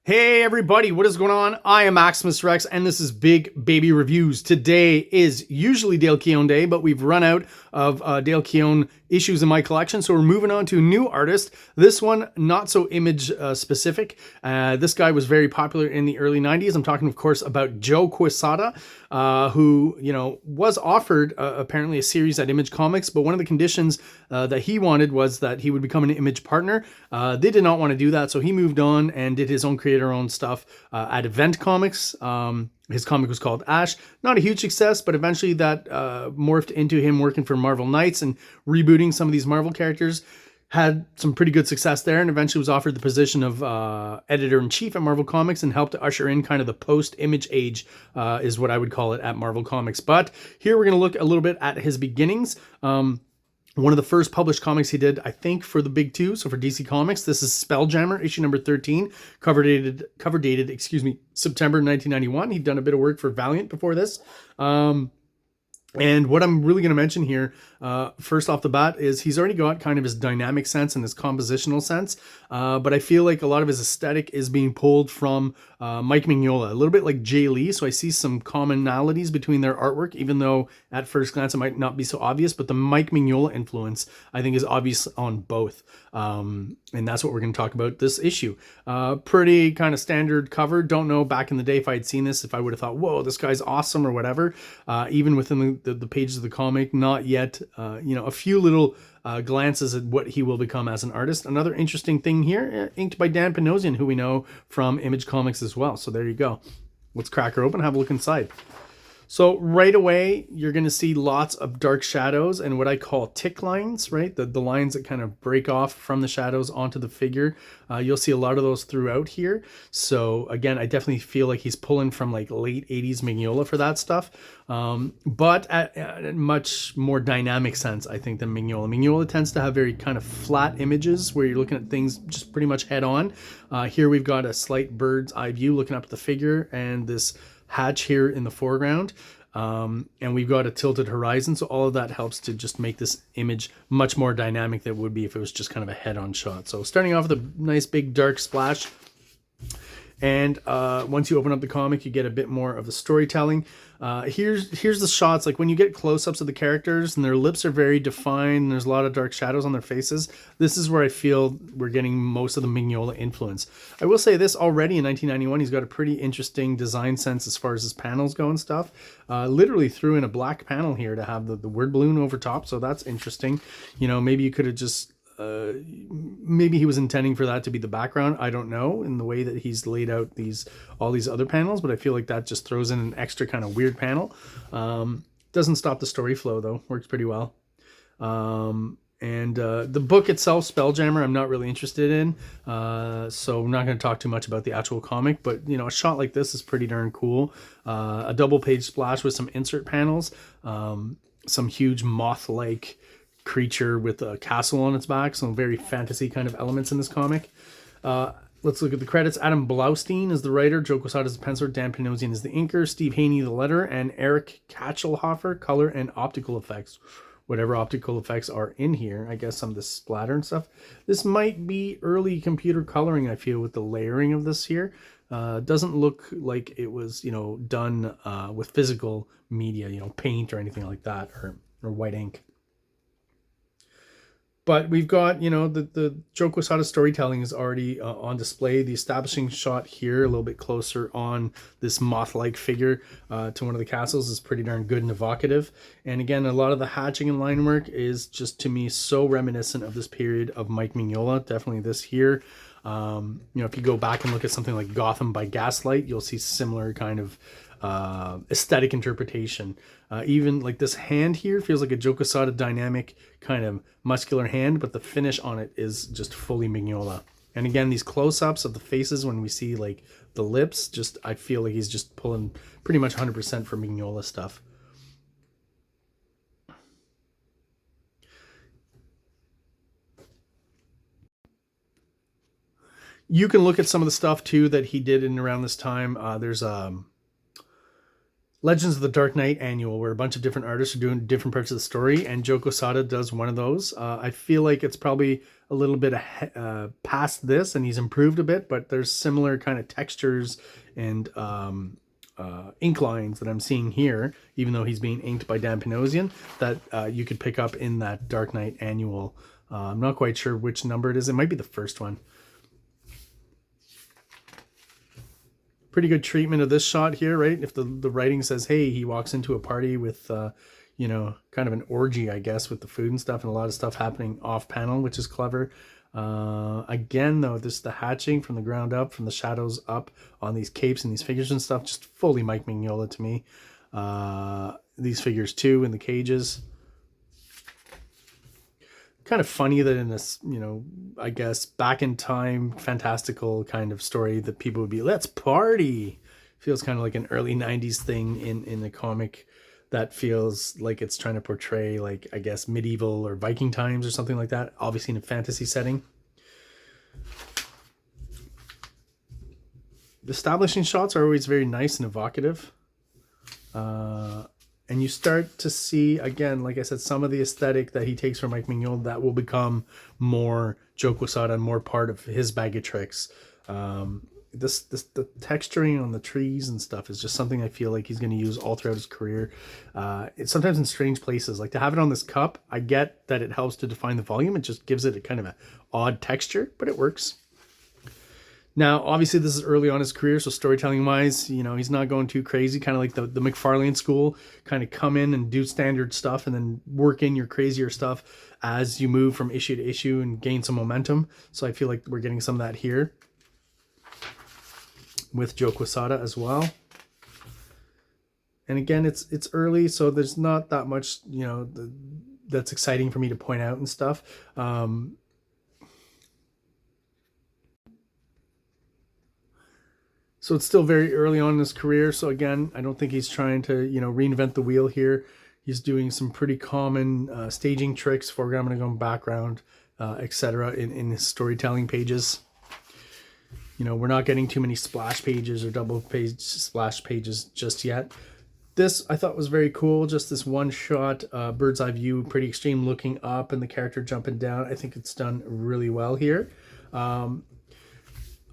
Hey everybody, what is going on? I am Maximus Rex and this is Big Baby Reviews. Today is usually Dale Keown Day, but we've run out of Dale Keown issues in my collection, so we're moving on to a new artist. This one, not so image specific. This guy was very popular in the early 90s. I'm talking, of course, about JOE QUESADA, who, was offered apparently a series at Image Comics, but one of the conditions that he wanted was that he would become an Image partner. They did not want to do that, so he moved on and did his own creator-owned stuff at Event Comics. His comic was called Ash. Not a huge success, but eventually that morphed into him working for Marvel Knights and rebooting some of these Marvel characters. Had some pretty good success there, and eventually was offered the position of editor-in-chief at Marvel Comics and helped to usher in kind of the post-Image age, is what I would call it, at Marvel Comics. But here we're going to look a little bit at his beginnings. One of the first published comics he did, I think, for the big two, so for DC Comics. This is Spelljammer, issue number 13, cover dated, September 1991. He'd done a bit of work for Valiant before this. And what I'm really going to mention here, first off the bat, is he's already got kind of his dynamic sense and his compositional sense. But I feel like a lot of his aesthetic is being pulled from Mike Mignola, a little bit like Jay Lee. So I see some commonalities between their artwork, even though at first glance it might not be so obvious. But the Mike Mignola influence, I think, is obvious on both. And that's what we're going to talk about this issue. Pretty kind of standard cover. Don't know back in the day if I had seen this, if I would have thought, whoa, this guy's awesome or whatever. Even within the pages of the comic, not yet. A few little glances at what he will become as an artist. Another interesting thing here, inked by Dan Panosian, who we know from Image Comics as well. So there you go. Let's crack her open and have a look inside. So right away, you're going to see lots of dark shadows and what I call tick lines, right? The lines that kind of break off from the shadows onto the figure. You'll see a lot of those throughout here. So again, I definitely feel like he's pulling from like late 80s Mignola for that stuff. But at a much more dynamic sense, I think, than Mignola. Mignola tends to have very kind of flat images where you're looking at things just pretty much head on. Here we've got a slight bird's eye view looking up at the figure and this hatch here in the foreground, and we've got a tilted horizon, so all of that helps to just make this image much more dynamic than it would be if it was just kind of a head-on shot. So starting off with a nice big dark splash, and once you open up the comic, you get a bit more of the storytelling. Here's the shots, like when you get close-ups of the characters and their lips are very defined and there's a lot of dark shadows on their faces. This is where I feel we're getting most of the Mignola influence. I will say this, already in 1991, he's got a pretty interesting design sense as far as his panels go and stuff. Literally threw in a black panel here to have the word balloon over top, so that's interesting. Maybe you could have just maybe he was intending for that to be the background. I don't know, in the way that he's laid out all these other panels, but I feel like that just throws in an extra kind of weird panel. Doesn't stop the story flow though, works pretty well. And the book itself, Spelljammer, I'm not really interested in, so I'm not going to talk too much about the actual comic, but a shot like this is pretty darn cool. A double page splash with some insert panels, some huge moth-like creature with a castle on its back, some very fantasy kind of elements in this comic. Let's look at the credits. Adam Blaustein is the writer, Joe Quesada is the penciler, Dan Panosian is the inker, Steve Haney the letterer, and Eric Kachelhofer color and optical effects. Whatever optical effects are in here, I guess some of the splatter and stuff. This might be early computer coloring, I feel, with the layering of this here. Doesn't look like it was, done with physical media, paint or anything like that, or white ink. But we've got, the Joe Quesada storytelling is already on display. The establishing shot here, a little bit closer on this moth-like figure to one of the castles, is pretty darn good and evocative. And again, a lot of the hatching and line work is just, to me, so reminiscent of this period of Mike Mignola. Definitely this here. If you go back and look at something like Gotham by Gaslight, you'll see similar kind of aesthetic interpretation. Even like this hand here feels like a Joe Quesada dynamic kind of muscular hand, but the finish on it is just fully Mignola. And again, these close-ups of the faces when we see like the lips, just I feel like he's just pulling pretty much 100% for Mignola stuff. You can look at some of the stuff too that he did in around this time. There's Legends of the Dark Knight annual, where a bunch of different artists are doing different parts of the story, and JOE QUESADA does one of those. I feel like it's probably a little bit past this, and he's improved a bit, but there's similar kind of textures and ink lines that I'm seeing here, even though he's being inked by Dan Panosian, that you could pick up in that Dark Knight annual. I'm not quite sure which number it is. It might be the first one. Pretty good treatment of this shot here, right? If the writing says, hey, he walks into a party with, you know, kind of an orgy, I guess, with the food and stuff, and a lot of stuff happening off panel, which is clever. Again, though, this the hatching from the ground up, from the shadows up on these capes and these figures and stuff, just fully Mike Mignola to me. These figures too in the cages. Kind of funny that in this, you know, I guess back in time fantastical kind of story that people would be, let's party. Feels kind of like an early 90s thing in the comic that feels like it's trying to portray, like, I guess medieval or Viking times or something like that, obviously in a fantasy setting. The establishing shots are always very nice and evocative. And you start to see, again, like I said, some of the aesthetic that he takes from Mike Mignola that will become more JOE QUESADA and more part of his bag of tricks. The texturing on the trees and stuff is just something I feel like he's going to use all throughout his career. It's sometimes in strange places. Like to have it on this cup, I get that it helps to define the volume. It just gives it a kind of an odd texture, but it works. Now, obviously, this is early on in his career, so storytelling-wise, you know, he's not going too crazy, kind of like the McFarlane school, kind of come in and do standard stuff and then work in your crazier stuff as you move from issue to issue and gain some momentum. So I feel like we're getting some of that here with JOE QUESADA as well. And again, it's early, so there's not that much, you know, that's exciting for me to point out and stuff. So it's still very early on in his career. So again, I don't think he's trying to, you know, reinvent the wheel here. He's doing some pretty common staging tricks, foreground and background, etc. in his storytelling pages. You know, we're not getting too many splash pages or double page splash pages just yet. This I thought was very cool. Just this one shot, bird's eye view, pretty extreme, looking up and the character jumping down. I think it's done really well here.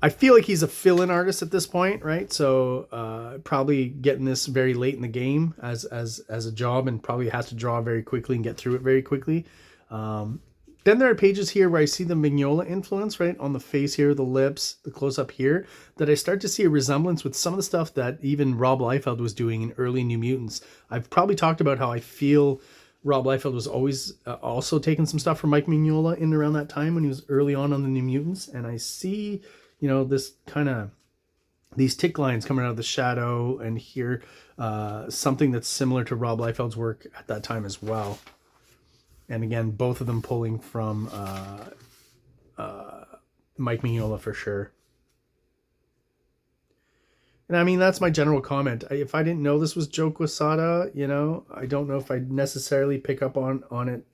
I feel like he's a fill-in artist at this point, right? So probably getting this very late in the game as a job, and probably has to draw very quickly and get through it very quickly. Then there are pages here where I see the Mignola influence, right? On the face here, the lips, the close-up here, that I start to see a resemblance with some of the stuff that even Rob Liefeld was doing in early New Mutants. I've probably talked about how I feel Rob Liefeld was always also taking some stuff from Mike Mignola in around that time when he was early on the New Mutants. And I see, you know, this kind of, these tick lines coming out of the shadow, and here something that's similar to Rob Liefeld's work at that time as well. And again, both of them pulling from Mike Mignola for sure. And I mean, that's my general comment. If I didn't know this was JOE QUESADA, you know, I don't know if I'd necessarily pick up on it,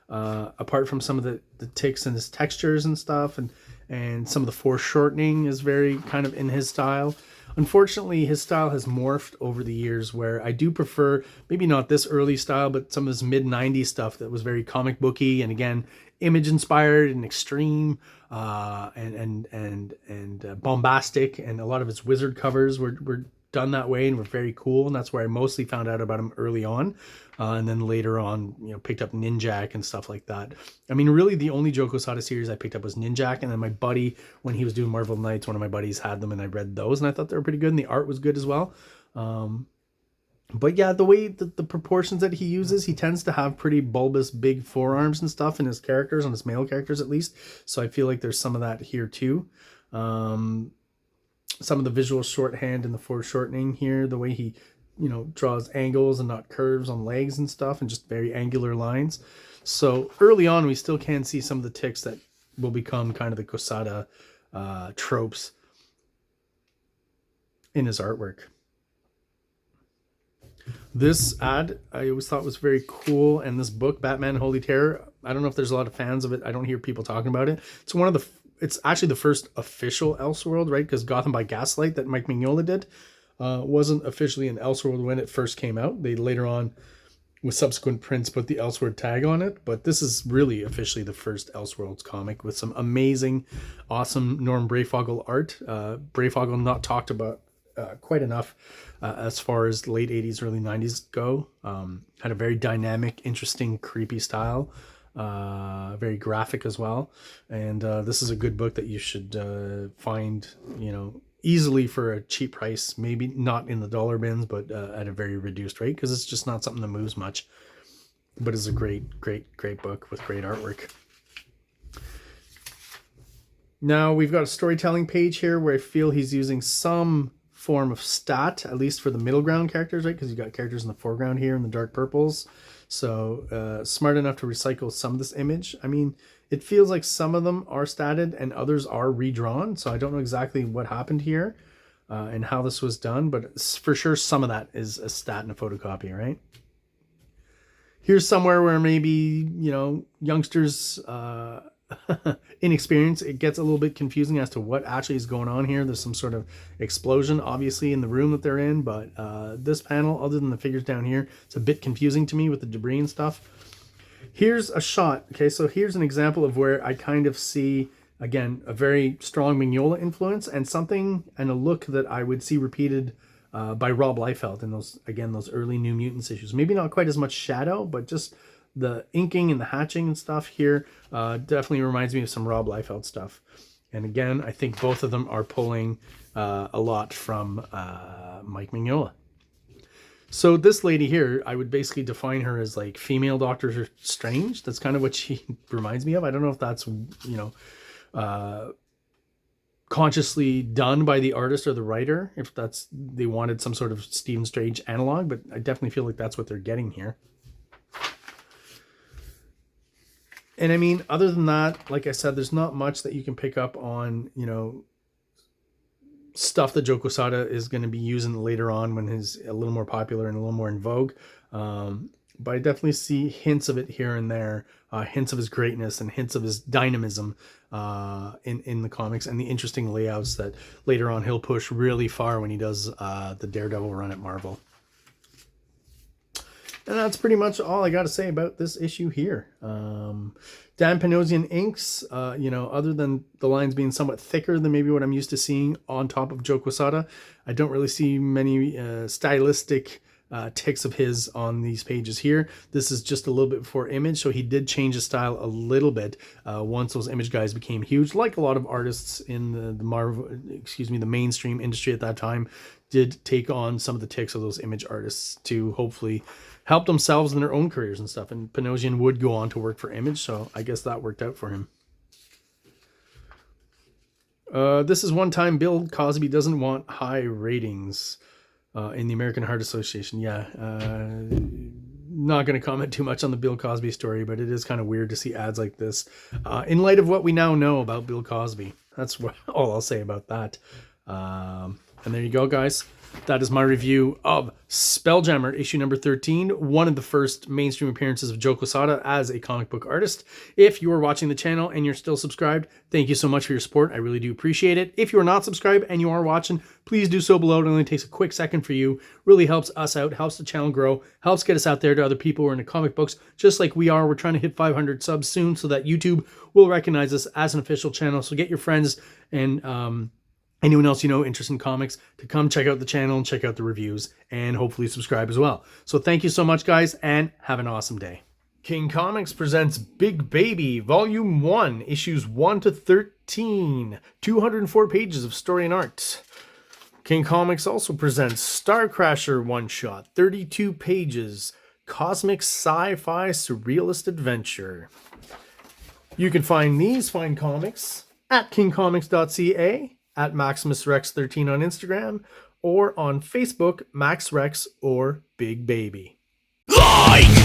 apart from some of the ticks and his textures and stuff, and some of the foreshortening is very kind of in his style. Unfortunately, his style has morphed over the years, where I do prefer maybe not this early style, but some of his mid-90s stuff that was very comic booky and again image inspired and extreme, and bombastic, and a lot of his wizard covers were done that way and were very cool, and that's where I mostly found out about him early on, and then later on, you know, picked up Ninjak and stuff like that. I mean, really the only JOE QUESADA series I picked up was Ninjak, and then my buddy, when he was doing Marvel Knights, one of my buddies had them and I read those and I thought they were pretty good, and the art was good as well. But yeah, the way the proportions that he uses, he tends to have pretty bulbous big forearms and stuff in his characters, on his male characters at least, so I feel like there's some of that here too. Some of the visual shorthand and the foreshortening here, the way he, you know, draws angles and not curves on legs and stuff, and just very angular lines. So early on, we still can see some of the ticks that will become kind of the QUESADA tropes in his artwork. This ad I always thought was very cool, and this book, Batman Holy Terror, I don't know if there's a lot of fans of it. I don't hear people talking about it. It's one of the, it's actually the first official Elseworld, right? Because Gotham by Gaslight that Mike Mignola did. Wasn't officially an Elseworld when it first came out. They later on, with subsequent prints, put the Elseworld tag on it, but this is really officially the first Elseworlds comic with some amazing, awesome Norm Breyfogle art. Breyfogle not talked about quite enough as far as late 80s, early 90s go. Had a very dynamic, interesting, creepy style. Very graphic as well. And this is a good book that you should find, easily for a cheap price, maybe not in the dollar bins, but at a very reduced rate, because it's just not something that moves much. But it's a great book with great artwork. Now we've got a storytelling page here where I feel he's using some form of stat, at least for the middle ground characters, right? Because you've got characters in the foreground here in the dark purples. So smart enough to recycle some of this image. I mean, it feels like some of them are statted and others are redrawn. So I don't know exactly what happened here and how this was done, but for sure some of that is a stat and a photocopy, right? Here's somewhere where maybe, youngsters inexperience, it gets a little bit confusing as to what actually is going on here. There's some sort of explosion obviously in the room that they're in, but this panel, other than the figures down here, it's a bit confusing to me with the debris and stuff. Here's a shot. Okay, so here's an example of where I kind of see, again, a very strong Mignola influence and something and a look that I would see repeated by Rob Liefeld in those early New Mutants issues. Maybe not quite as much shadow, but just the inking and the hatching and stuff here definitely reminds me of some Rob Liefeld stuff. And again, I think both of them are pulling a lot from Mike Mignola. So this lady here, I would basically define her as like female Doctor Strange. That's kind of what she reminds me of. I don't know if that's, consciously done by the artist or the writer, if that's, they wanted some sort of Stephen Strange analog, but I definitely feel like that's what they're getting here. And I mean, other than that, like I said, there's not much that you can pick up on, stuff that JOE QUESADA is going to be using later on when he's a little more popular and a little more in vogue. But I definitely see hints of it here and there, hints of his greatness and hints of his dynamism in the comics, and the interesting layouts that later on he'll push really far when he does the Daredevil run at Marvel. And that's pretty much all I got to say about this issue here. Dan Panosian inks, other than the lines being somewhat thicker than maybe what I'm used to seeing on top of JOE QUESADA, I don't really see many stylistic ticks of his on these pages here. This is just a little bit before Image, so he did change his style a little bit once those Image guys became huge, like a lot of artists in the mainstream industry at that time did take on some of the ticks of those Image artists to hopefully help themselves in their own careers and stuff. And Panosian would go on to work for Image, so I guess that worked out for him. This is one time Bill Cosby doesn't want high ratings in the American Heart Association. Yeah, not going to comment too much on the Bill Cosby story, but it is kind of weird to see ads like this in light of what we now know about Bill Cosby. That's all I'll say about that. And there you go, guys. That is my review of Spelljammer issue number 13, one of the first mainstream appearances of JOE QUESADA as a comic book artist. If you are watching the channel and you're still subscribed, thank you so much for your support. I really do appreciate it. If you are not subscribed and you are watching, please do so below. It only takes a quick second for you. Really helps us out, helps the channel grow, helps get us out there to other people who are into comic books, just like we are. We're trying to hit 500 subs soon so that YouTube will recognize us as an official channel. So get your friends and anyone else interested in comics to come check out the channel and check out the reviews and hopefully subscribe as well. So thank you so much, guys, and have an awesome day. King Comics presents Big Baby Volume 1, issues 1 to 13, 204 pages of story and art. King Comics also presents Star Crasher one-shot, 32 pages, cosmic sci-fi surrealist adventure. You can find these fine comics at KingComics.CA, at MaximusRex13 on Instagram, or on Facebook, MaxRex or Big Baby. Light!